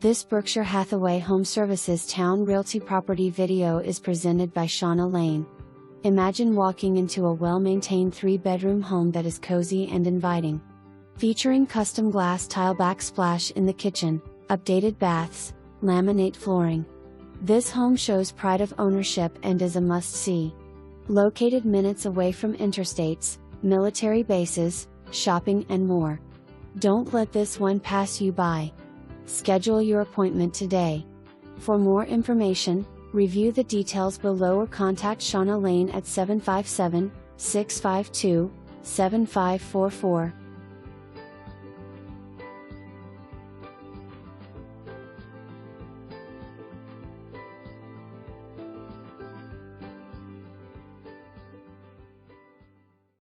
This Berkshire Hathaway HomeServices Towne Realty property video is presented by Shauna Lane. Imagine walking into a well-maintained 3-bedroom home that is cozy and inviting. Featuring custom glass tile backsplash in the kitchen, updated baths, laminate flooring. This home shows pride of ownership and is a must-see. Located minutes away from interstates, military bases, shopping and more. Don't let this one pass you by. Schedule your appointment today. For more information, review the details below or contact Shauna Lane at 757-652-7544.